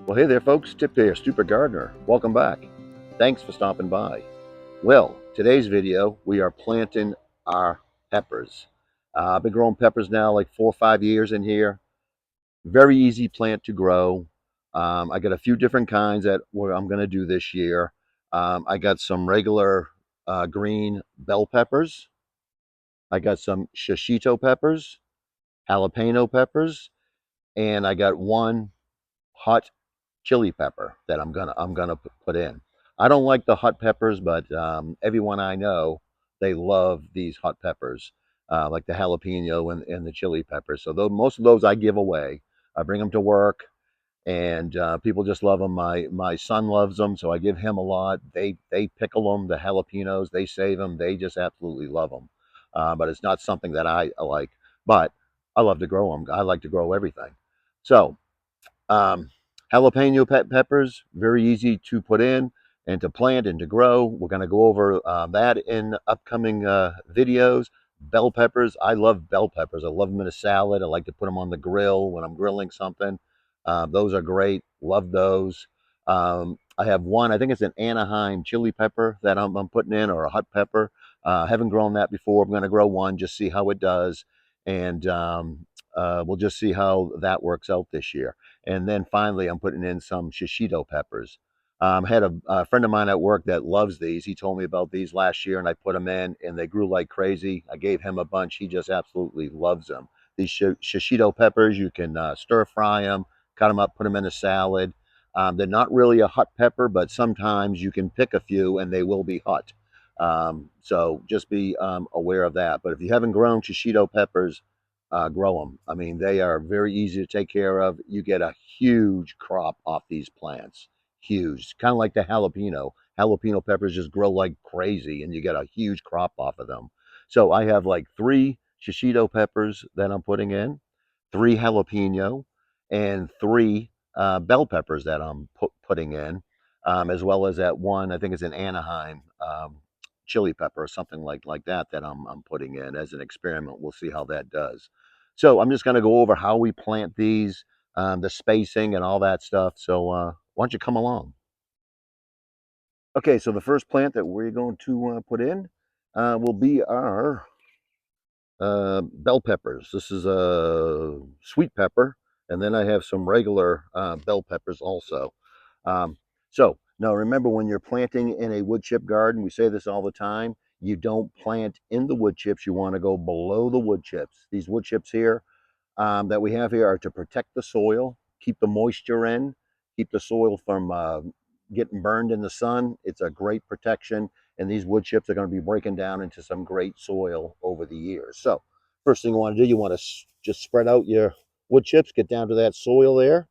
Well, hey there, folks. Tip here, Stupid Gardener. Welcome back. Thanks for stopping by. Well, today's video, we are planting our peppers. I've been growing peppers now like 4 or 5 years in here. Very easy plant to grow. I got a few different kinds that I'm going to do this year. I got some regular green bell peppers. I got some shishito peppers, jalapeno peppers, and I got one hot chili pepper that I'm gonna put in. I don't like the hot peppers, but everyone I know, they love these hot peppers, like the jalapeno and the chili pepper. So most of those I give away. I bring them to work, and people just love them. My son loves them, so I give him a lot. They pickle them, the jalapenos. They save them. They just absolutely love them. But it's not something that I like. But I love to grow them. I like to grow everything. So um, jalapeno peppers, very easy to put in and to plant and to grow. We're going to go over that in upcoming videos. Bell peppers, I love bell peppers. I love them in a salad. I like to put them on the grill when I'm grilling something. Those are great. Love those. I have one, I think it's an Anaheim chili pepper that I'm putting in, or a hot pepper. Haven't grown that before. I'm going to grow one, just see how it does. And we'll just see how that works out this year. And then finally, I'm putting in some shishito peppers. I had a friend of mine at work that loves these. He told me about these last year, and I put them in, and they grew like crazy. I gave him a bunch. He just absolutely loves them. These shishito peppers, you can stir fry them, cut them up, put them in a salad. They're not really a hot pepper, but sometimes you can pick a few, and they will be hot. So just be aware of that. But if you haven't grown shishito peppers, grow them. I mean, they are very easy to take care of. You get a huge crop off these plants. Huge. Kind of like the jalapeno. Jalapeno peppers just grow like crazy and you get a huge crop off of them. So I have like three shishito peppers that I'm putting in, three jalapeno, and three bell peppers that I'm putting in, as well as that one, I think it's an Anaheim chili pepper or something like that that I'm putting in as an experiment. We'll see how that does. So I'm just going to go over how we plant these, the spacing and all that stuff. So why don't you come along? Okay, so the first plant that we're going to put in will be our bell peppers. This is a sweet pepper, and then I have some regular bell peppers also. Um, so now remember, when you're planting in a wood chip garden, we say this all the time, you don't plant in the wood chips. You want to go below the wood chips. These wood chips here that we have here are to protect the soil, keep the moisture in, keep the soil from getting burned in the sun. It's a great protection, and these wood chips are going to be breaking down into some great soil over the years. So first thing you want to do, you want to just spread out your wood chips, get down to that soil there,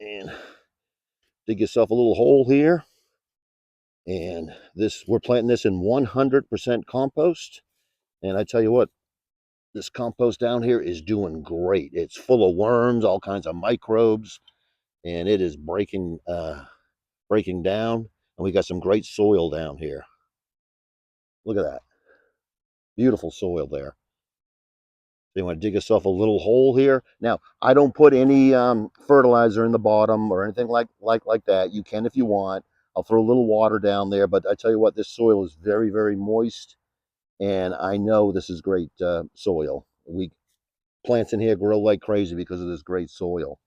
and dig yourself a little hole here. And this, we're planting this in 100% compost. And I tell you what, this compost down here is doing great. It's full of worms, all kinds of microbes, and it is breaking down. And we got some great soil down here. Look at that, beautiful soil there. So you want to dig yourself a little hole here. Now, I don't put any fertilizer in the bottom or anything like that. You can if you want. I'll throw a little water down there, but I tell you what, this soil is very moist, and I know this is great soil. We plants in here grow like crazy because of this great soil.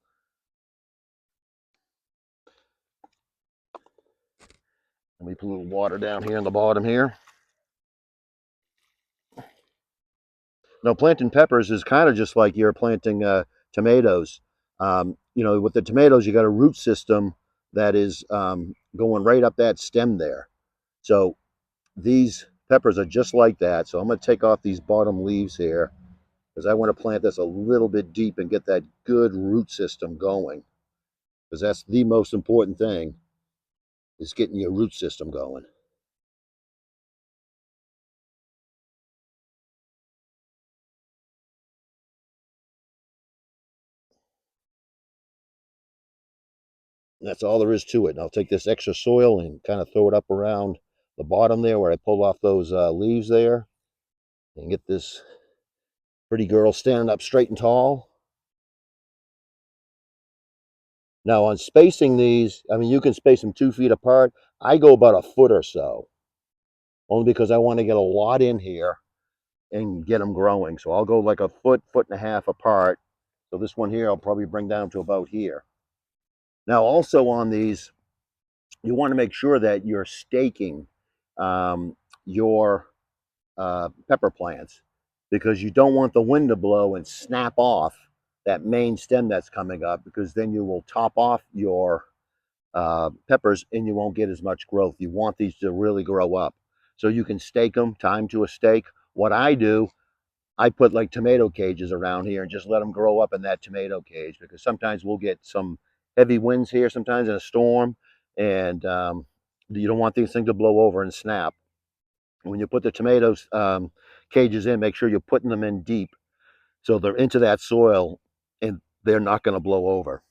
Let me put a little water down here in the bottom here. Now, planting peppers is kind of just like you're planting tomatoes. With the tomatoes, you got a root system that is going right up that stem there. So these peppers are just like that. So I'm going to take off these bottom leaves here because I want to plant this a little bit deep and get that good root system going, because that's the most important thing, is getting your root system going. And that's all there is to it. And I'll take this extra soil and kind of throw it up around the bottom there where I pulled off those leaves there, and get this pretty girl standing up straight and tall. Now on spacing these, I mean, you can space them 2 feet apart. I go about a foot or so, only because I want to get a lot in here and get them growing. So I'll go like a foot, foot and a half apart. So this one here, I'll probably bring down to about here. Now also on these, you want to make sure that you're staking your pepper plants, because you don't want the wind to blow and snap off that main stem that's coming up, because then you will top off your peppers and you won't get as much growth. You want these to really grow up. So you can stake them, time to a stake. What I do, I put like tomato cages around here and just let them grow up in that tomato cage, because sometimes we'll get some heavy winds here, sometimes in a storm, and you don't want these things to blow over and snap. When you put the tomatoes cages in, make sure you're putting them in deep so they're into that soil and they're not going to blow over.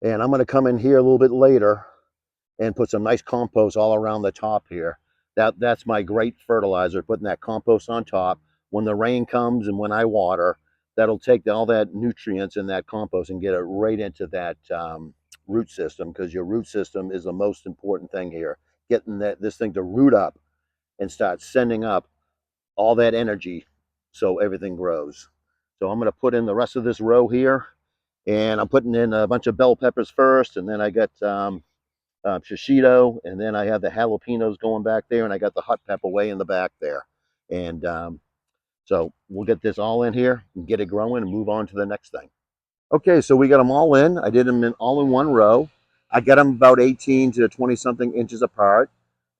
And I'm going to come in here a little bit later and put some nice compost all around the top here. That's my great fertilizer, putting that compost on top. When the rain comes and when I water, that'll take all that nutrients in that compost and get it right into that root system, because your root system is the most important thing here. Getting this thing to root up and start sending up all that energy so everything grows. So I'm going to put in the rest of this row here, and I'm putting in a bunch of bell peppers first, and then I got shishito, and then I have the jalapenos going back there, and I got the hot pepper way in the back there. And so we'll get this all in here and get it growing and move on to the next thing. Okay, so we got them all in. I did them all in one row. I got them about 18 to 20 something inches apart,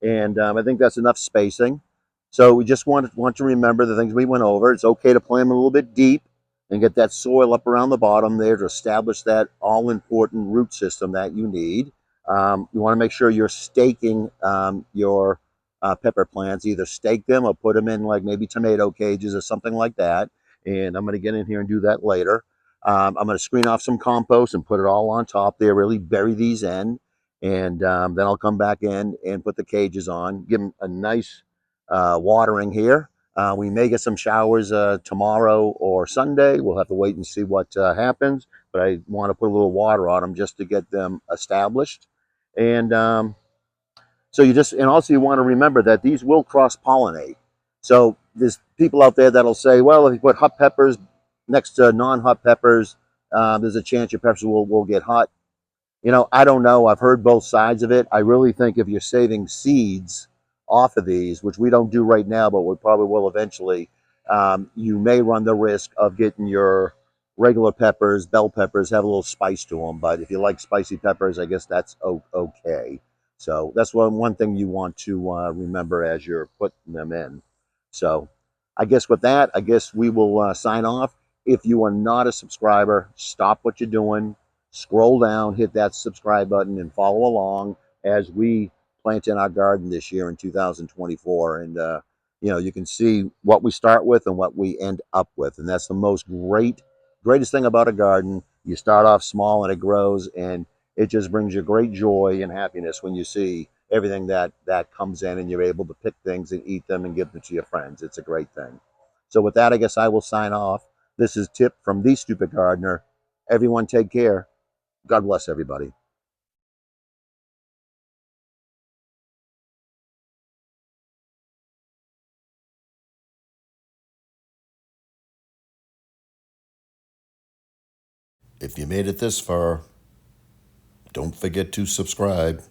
and I think that's enough spacing. So we just want to remember the things we went over. It's okay to plant them a little bit deep and get that soil up around the bottom there to establish that all important root system that you need. You want to make sure you're staking your pepper plants. Either stake them or put them in like maybe tomato cages or something like that. And I'm going to get in here and do that later. I'm going to screen off some compost and put it all on top there, really bury these in. And then I'll come back in and put the cages on, give them a nice watering here. We may get some showers tomorrow or Sunday. We'll have to wait and see what happens. But I want to put a little water on them just to get them established. And so and also you want to remember that these will cross pollinate. So there's people out there that'll say, well, if you put hot peppers next to non-hot peppers, there's a chance your peppers will get hot. I don't know. I've heard both sides of it. I really think if you're saving seeds off of these, which we don't do right now, but we probably will eventually, you may run the risk of getting your regular peppers, bell peppers, have a little spice to them. But if you like spicy peppers, I guess that's okay. So that's one thing you want to remember as you're putting them in. So I guess with that, I guess we will sign off. If you are not a subscriber, stop what you're doing, scroll down, hit that subscribe button, and follow along as we plant in our garden this year in 2024. And you can see what we start with and what we end up with, and that's the greatest thing about a garden. You start off small and it grows, and it just brings you great joy and happiness when you see everything that comes in, and you're able to pick things and eat them and give them to your friends. It's a great thing. So with that, I guess I will sign off. This is Tip from The Stupid Gardener. Everyone take care. God bless everybody. If you made it this far, don't forget to subscribe.